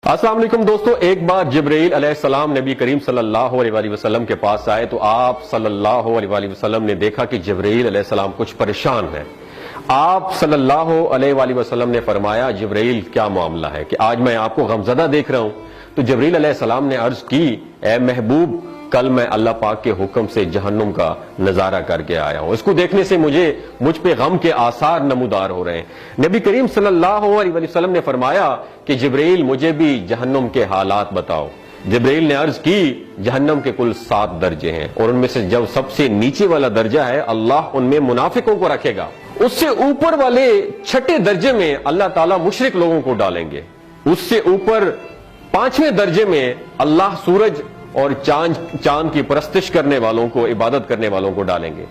السلام علیکم دوستو، ایک بار جبرائیل علیہ السلام نبی کریم صلی اللہ علیہ وآلہ وسلم کے پاس آئے تو آپ صلی اللہ علیہ وآلہ وسلم نے دیکھا کہ جبرائیل علیہ السلام کچھ پریشان ہیں۔ آپ صلی اللہ علیہ وآلہ وسلم نے فرمایا، جبرائیل کیا معاملہ ہے کہ آج میں آپ کو غمزدہ دیکھ رہا ہوں؟ تو جبرائیل علیہ السلام نے عرض کی، اے محبوب، کل میں اللہ پاک کے حکم سے جہنم کا نظارہ کر کے آیا ہوں، اس کو دیکھنے سے مجھ پہ غم کے آثار نمودار ہو رہے ہیں۔ نبی کریم صلی اللہ علیہ وسلم نے فرمایا کہ جبرائیل مجھے بھی جہنم کے حالات بتاؤ۔ جبرائیل نے عرض کی، جہنم کے کل 7 درجے ہیں اور ان میں سے جو سب سے نیچے والا درجہ ہے اللہ ان میں منافقوں کو رکھے گا، اس سے اوپر والے 6 درجے میں اللہ تعالیٰ مشرک لوگوں کو ڈالیں گے، اس سے اوپر 5ویں درجے میں اللہ سورج اور چاند کی پرستش کرنے والوں کو، عبادت کرنے والوں کو ڈالیں گے،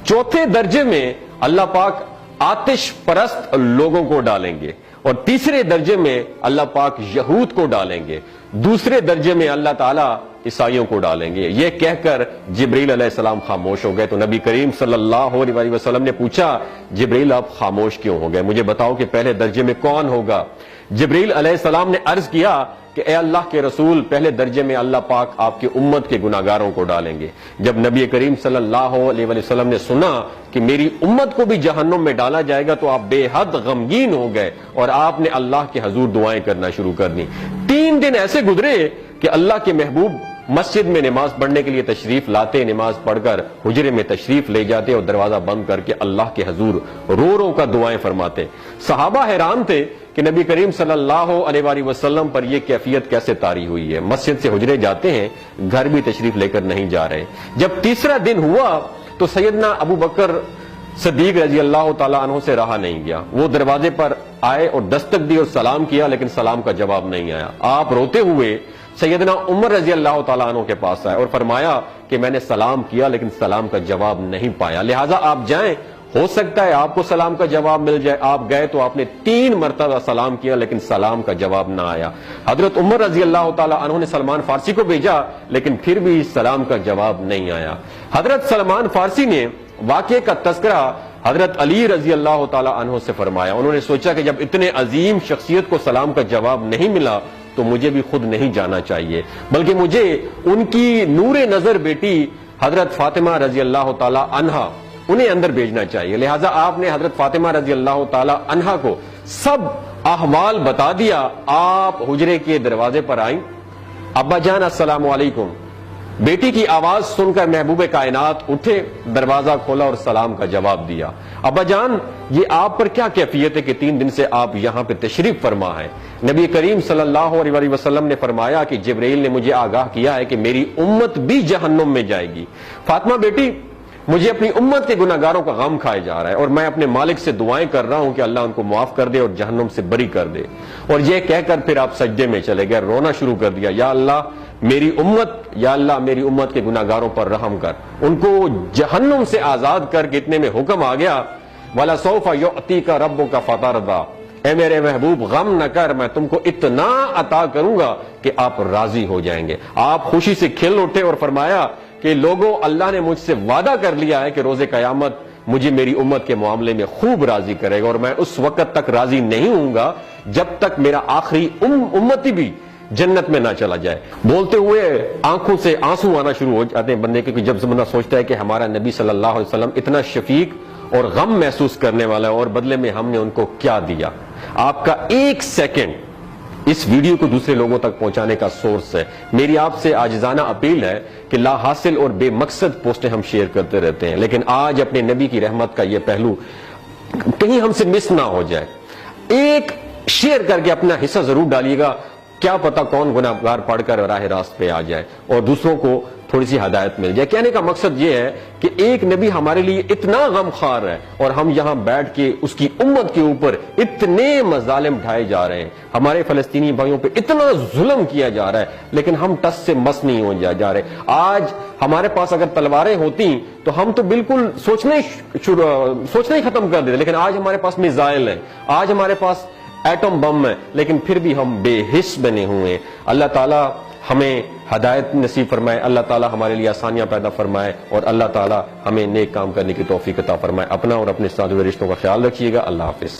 4تھے درجے میں اللہ پاک آتش پرست لوگوں کو ڈالیں گے، اور 3رے درجے میں اللہ پاک یہود کو ڈالیں گے، 2 درجے میں اللہ تعالیٰ عیسائیوں کو ڈالیں گے۔ یہ کہہ کر جبرائیل علیہ السلام خاموش ہو گئے تو نبی کریم صلی اللہ علیہ وآلہ وسلم نے پوچھا، جبرائیل آپ خاموش کیوں ہو گئے؟ مجھے بتاؤ کہ پہلے درجے میں کون ہوگا؟ جبرائیل علیہ السلام نے عرض کیا کہ اے اللہ کے رسول، پہلے درجے میں اللہ پاک آپ کی امت کے گناہگاروں کو ڈالیں گے۔ جب نبی کریم صلی اللہ علیہ وآلہ وسلم نے سنا کہ میری امت کو بھی جہنم میں ڈالا جائے گا تو آپ بے حد غمگین ہو گئے اور آپ نے اللہ کے حضور دعائیں کرنا شروع کر دی۔ 3 دن ایسے گزرے کہ اللہ کے محبوب مسجد میں نماز پڑھنے کے لیے تشریف لاتے، نماز پڑھ کر حجرے میں تشریف لے جاتے اور دروازہ بند کر کے اللہ کے حضور رو کر دعائیں فرماتے۔ صحابہ حیران تھے کہ نبی کریم صلی اللہ علیہ وآلہ وسلم پر یہ کیفیت کیسے طاری ہوئی ہے، مسجد سے حجرے جاتے ہیں، گھر بھی تشریف لے کر نہیں جا رہے۔ جب 3را دن ہوا تو سیدنا ابو بکر صدیق رضی اللہ تعالیٰ عنہ سے رہا نہیں گیا، وہ دروازے پر آئے اور دستک دی اور سلام کیا، لیکن سلام کا جواب نہیں آیا۔ آپ روتے ہوئے سیدنا عمر رضی اللہ تعالیٰ عنہ کے پاس آئے اور فرمایا کہ میں نے سلام کیا لیکن سلام کا جواب نہیں پایا، لہٰذا آپ جائیں، ہو سکتا ہے آپ کو سلام کا جواب مل جائے۔ آپ گئے تو آپ نے 3 مرتبہ سلام کیا لیکن سلام کا جواب نہ آیا۔ حضرت عمر رضی اللہ تعالیٰ عنہ نے سلمان فارسی کو بھیجا لیکن پھر بھی سلام کا جواب نہیں آیا۔ حضرت سلمان فارسی نے واقعے کا تذکرہ حضرت علی رضی اللہ تعالیٰ عنہ سے فرمایا۔ انہوں نے سوچا کہ جب اتنے عظیم شخصیت کو سلام کا جواب نہیں ملا تو مجھے بھی خود نہیں جانا چاہیے، بلکہ مجھے ان کی نور نظر بیٹی حضرت فاطمہ رضی اللہ تعالیٰ عنہا انہیں اندر بھیجنا چاہیے۔ لہٰذا آپ نے حضرت فاطمہ رضی اللہ تعالیٰ عنہا کو سب احوال بتا دیا۔ آپ حجرے کے دروازے پر آئیں، ابا جان السلام علیکم۔ بیٹی کی آواز سن کر محبوب کائنات اٹھے، دروازہ کھولا اور سلام کا جواب دیا۔ ابا جان، یہ آپ پر کیا کیفیت ہے کہ 3 دن سے آپ یہاں پہ تشریف فرما ہے؟ نبی کریم صلی اللہ علیہ وآلہ وسلم نے فرمایا کہ جبرائیل نے مجھے آگاہ کیا ہے کہ میری امت بھی جہنم میں جائے گی۔ فاطمہ بیٹی، مجھے اپنی امت کے گناہگاروں کا غم کھائے جا رہا ہے اور میں اپنے مالک سے دعائیں کر رہا ہوں کہ اللہ ان کو معاف کر دے اور جہنم سے بری کر دے۔ اور یہ کہہ کر پھر آپ سجدے میں چلے گئے، رونا شروع کر دیا، یا اللہ میری امت کے گناہگاروں پر رحم کر، ان کو جہنم سے آزاد کر کے۔ اتنے میں حکم آ گیا، وَلَسَوْفَ يُعْطِيكَ رَبُّكَ فَتَرْضَىٰ، اے میرے محبوب غم نہ کر، میں تم کو اتنا عطا کروں گا کہ آپ راضی ہو جائیں گے۔ آپ خوشی سے کھل اٹھے اور فرمایا کہ لوگوں، اللہ نے مجھ سے وعدہ کر لیا ہے کہ روز قیامت مجھے میری امت کے معاملے میں خوب راضی کرے گا، اور میں اس وقت تک راضی نہیں ہوں گا جب تک میرا آخری امتی بھی جنت میں نہ چلا جائے۔ بولتے ہوئے آنکھوں سے آنسو آنا شروع ہو جاتے ہیں بندے کے، جب بندہ سوچتا ہے کہ ہمارا نبی صلی اللہ علیہ وسلم اتنا شفیق اور غم محسوس کرنے والا ہے اور بدلے میں ہم نے ان کو کیا دیا۔ آپ کا 1 سیکنڈ اس ویڈیو کو دوسرے لوگوں تک پہنچانے کا سورس ہے۔ میری آپ سے عاجزانہ اپیل ہے کہ لا حاصل اور بے مقصد پوسٹیں ہم شیئر کرتے رہتے ہیں، لیکن آج اپنے نبی کی رحمت کا یہ پہلو کہیں ہم سے مس نہ ہو جائے۔ ایک شیئر کر کے اپنا حصہ ضرور ڈالیے گا، کیا پتا کون گناہگار پڑھ کر راہ راست پہ آ جائے اور دوسروں کو تھوڑی سی ہدایت مل جائے۔ کہنے کا مقصد یہ ہے کہ ایک نبی ہمارے لیے اتنا غم خوار ہے اور ہم یہاں بیٹھ کے اس کی امت کے اوپر اتنے مظالم ڈھائے جا رہے ہیں، ہمارے فلسطینی بھائیوں پہ اتنا ظلم کیا جا رہا ہے، لیکن ہم ٹس سے مس نہیں ہو جا رہے۔ آج ہمارے پاس اگر تلواریں ہوتی تو ہم تو بالکل سوچنا ہی ختم کر دیتے، لیکن آج ہمارے پاس میزائل ہیں، آج ہمارے پاس ایٹم بم ہے، لیکن پھر بھی ہم بے حس بنے ہوئے ہیں۔ اللہ تعالیٰ ہمیں ہدایت نصیب فرمائے، اللہ تعالیٰ ہمارے لیے آسانیاں پیدا فرمائے اور اللہ تعالیٰ ہمیں نیک کام کرنے کی توفیق عطا فرمائے۔ اپنا اور اپنے ساتھ جڑے رشتوں کا خیال رکھیے گا۔ اللہ حافظ۔